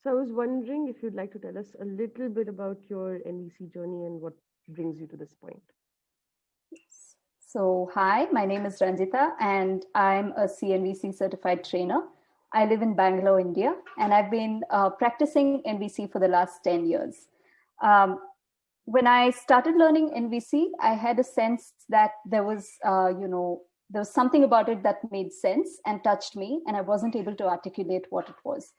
So I was wondering if you'd like to tell us a little bit about your NVC journey and what brings you to this point. So, hi, my name is Ranjitha, and I'm a CNVC certified trainer. I live in Bangalore, India, and I've been practicing NVC for the last 10 years. When I started learning NVC, I had a sense that there was something about it that made sense and touched me, and I wasn't able to articulate what it was.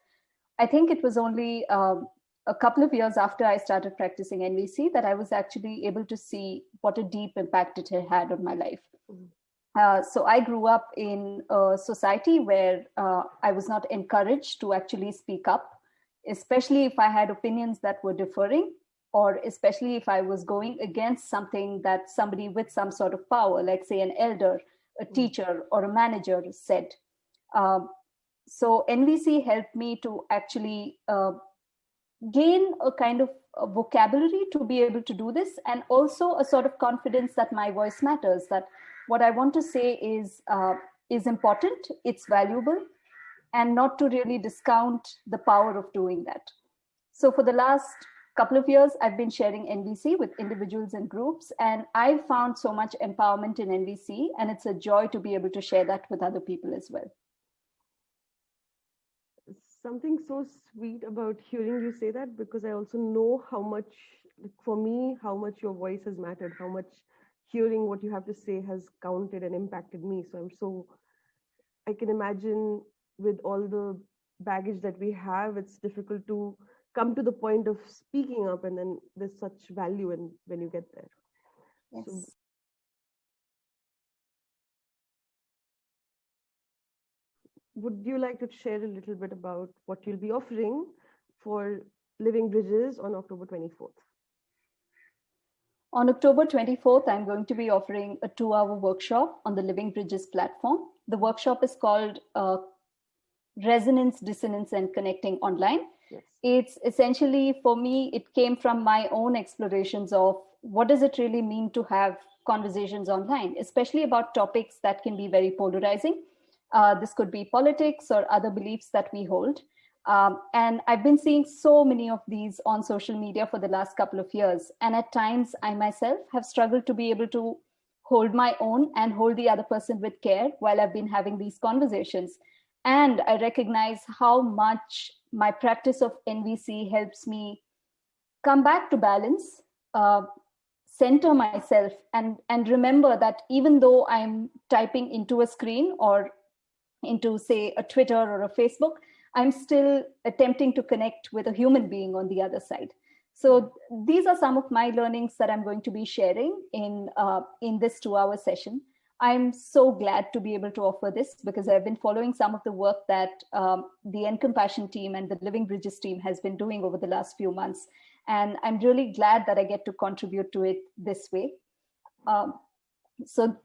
I think it was only a couple of years after I started practicing NVC that I was actually able to see what a deep impact it had on my life. So I grew up in a society where I was not encouraged to actually speak up, especially if I had opinions that were differing, or especially if I was going against something that somebody with some sort of power, like say an elder, a teacher, or a manager said. So NVC helped me to actually gain a kind of a vocabulary to be able to do this, and also a sort of confidence that my voice matters, that what I want to say is important, it's valuable, and not to really discount the power of doing that. So for the last couple of years, I've been sharing NVC with individuals and groups, and I've found so much empowerment in NVC, and it's a joy to be able to share that with other people as well. Something so sweet about hearing you say that, because I also know how much, for me, how much your voice has mattered, how much hearing what you have to say has counted and impacted me. So I can imagine with all the baggage that we have, it's difficult to come to the point of speaking up, and then there's such value when you get there. Yes. So, would you like to share a little bit about what you'll be offering for Living Bridges on October 24th? On October 24th, I'm going to be offering a 2-hour workshop on the Living Bridges platform. The workshop is called Resonance, Dissonance, and Connecting Online. Yes. It's essentially, for me, it came from my own explorations of what does it really mean to have conversations online, especially about topics that can be very polarizing. This could be politics or other beliefs that we hold. And I've been seeing so many of these on social media for the last couple of years. And at times, I myself have struggled to be able to hold my own and hold the other person with care while I've been having these conversations. And I recognize how much my practice of NVC helps me come back to balance, center myself, and remember that even though I'm typing into a screen or into, say, a Twitter or a Facebook, I'm still attempting to connect with a human being on the other side. So these are some of my learnings that I'm going to be sharing in this 2-hour session. I'm so glad to be able to offer this, because I've been following some of the work that the enCOMPASSion team and the Living Bridges team has been doing over the last few months. And I'm really glad that I get to contribute to it this way. So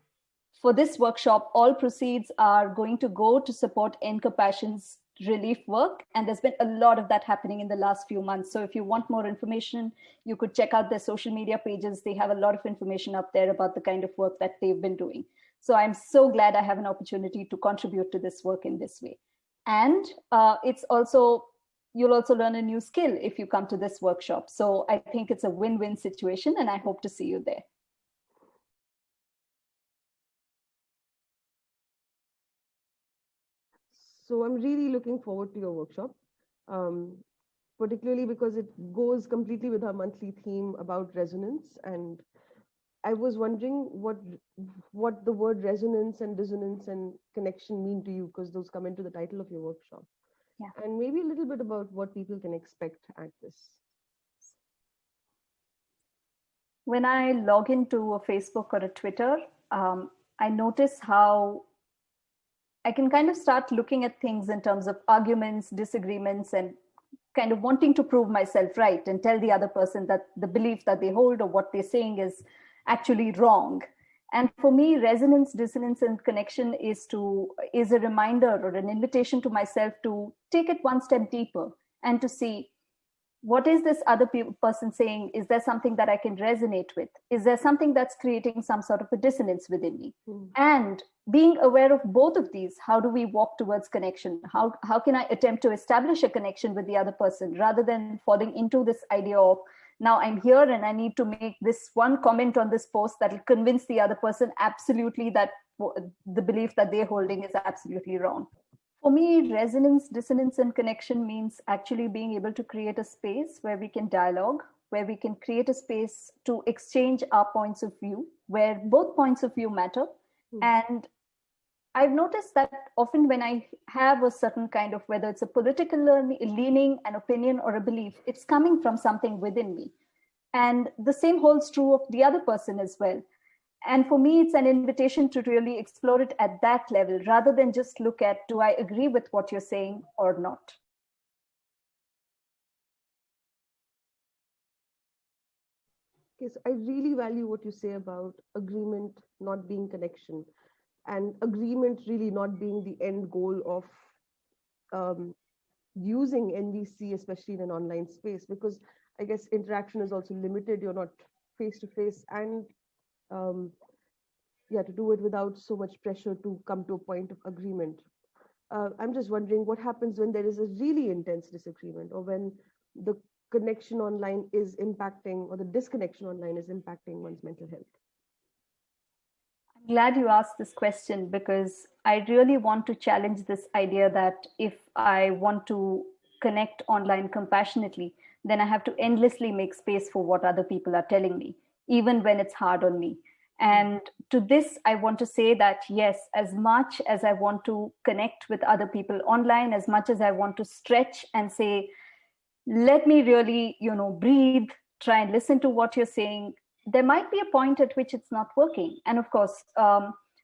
for this workshop, all proceeds are going to go to support enCOMPASSion's relief work. And there's been a lot of that happening in the last few months. So if you want more information, you could check out their social media pages. They have a lot of information up there about the kind of work that they've been doing. So I'm so glad I have an opportunity to contribute to this work in this way. And you'll also learn a new skill if you come to this workshop. So I think it's a win-win situation, and I hope to see you there. So I'm really looking forward to your workshop, particularly because it goes completely with our monthly theme about resonance. And I was wondering what the word resonance and dissonance and connection mean to you, because those come into the title of your workshop. Yeah. And maybe a little bit about what people can expect at this. When I log into a Facebook or a Twitter, I notice how I can kind of start looking at things in terms of arguments, disagreements, and kind of wanting to prove myself right and tell the other person that the belief that they hold or what they're saying is actually wrong. And for me, resonance, dissonance, and connection is a reminder or an invitation to myself to take it one step deeper and to see what is this other person saying? Is there something that I can resonate with? Is there something that's creating some sort of a dissonance within me? And being aware of both of these, how do we walk towards connection? How can I attempt to establish a connection with the other person rather than falling into this idea of, now I'm here and I need to make this one comment on this post that will convince the other person absolutely that the belief that they're holding is absolutely wrong. For me, resonance, dissonance, and connection means actually being able to create a space where we can dialogue, where we can create a space to exchange our points of view, where both points of view matter. And I've noticed that often when I have a certain kind of, whether it's a political leaning, an opinion, or a belief, it's coming from something within me. And the same holds true of the other person as well. And for me, it's an invitation to really explore it at that level, rather than just look at, do I agree with what you're saying or not? Okay, so I really value what you say about agreement not being connection, and agreement really not being the end goal of using NVC, especially in an online space, because I guess interaction is also limited. You're not face to face, and to do it without so much pressure to come to a point of agreement. I'm just wondering what happens when there is a really intense disagreement, or when the connection online is impacting, or the disconnection online is impacting one's mental health. I'm glad you asked this question, because I really want to challenge this idea that if I want to connect online compassionately, then I have to endlessly make space for what other people are telling me, even when it's hard on me. And to this, I want to say that, yes, as much as I want to connect with other people online, as much as I want to stretch and say, let me really, breathe, try and listen to what you're saying, there might be a point at which it's not working. And of course,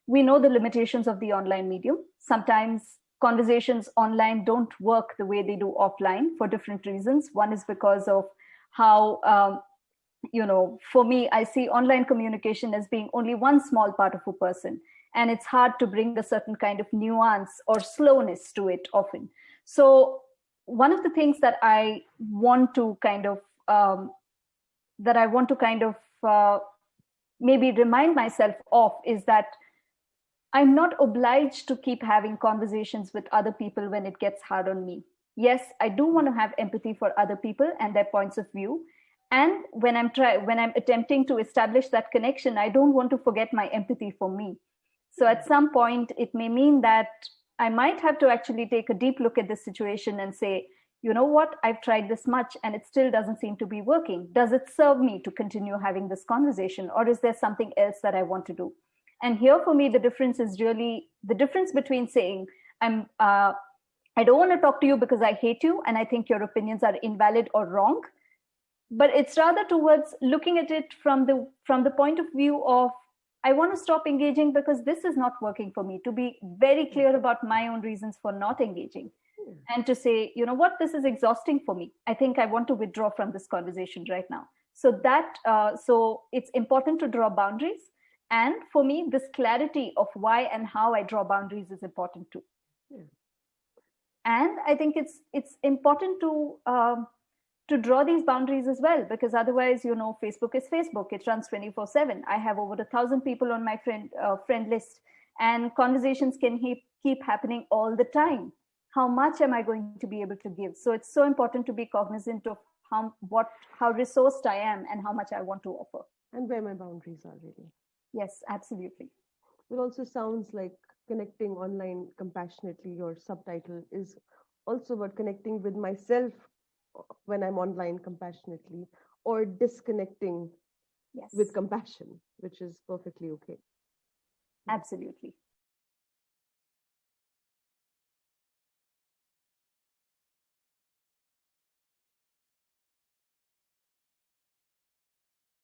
we know the limitations of the online medium. Sometimes conversations online don't work the way they do offline for different reasons. One is because of how, for me, I see online communication as being only one small part of a person. And it's hard to bring a certain kind of nuance or slowness to it often. So one of the things that I want to kind of, maybe remind myself of is that I'm not obliged to keep having conversations with other people when it gets hard on me. Yes, I do want to have empathy for other people and their points of view. And when I'm attempting to establish that connection, I don't want to forget my empathy for me. So at some point, it may mean that I might have to actually take a deep look at this situation and say, you know what, I've tried this much and it still doesn't seem to be working. Does it serve me to continue having this conversation, or is there something else that I want to do? And here for me, the difference is really the difference between saying, I don't want to talk to you because I hate you and I think your opinions are invalid or wrong. But it's rather towards looking at it from the point of view of, I want to stop engaging because this is not working for me, to be very clear about my own reasons for not engaging. And to say, you know what, this is exhausting for me. I think I want to withdraw from this conversation right now. So it's important to draw boundaries. And for me, this clarity of why and how I draw boundaries is important too. Yeah. And I think it's important to draw these boundaries as well, because otherwise, Facebook is Facebook. It runs 24/7. I have over 1,000 people on my friend list, and conversations can keep happening all the time. How much am I going to be able to give? So it's so important to be cognizant of how resourced I am and how much I want to offer. And where my boundaries are really. Yes, absolutely. It also sounds like connecting online compassionately. Your subtitle is also about connecting with myself when I'm online compassionately, or disconnecting with compassion, which is perfectly okay. Absolutely.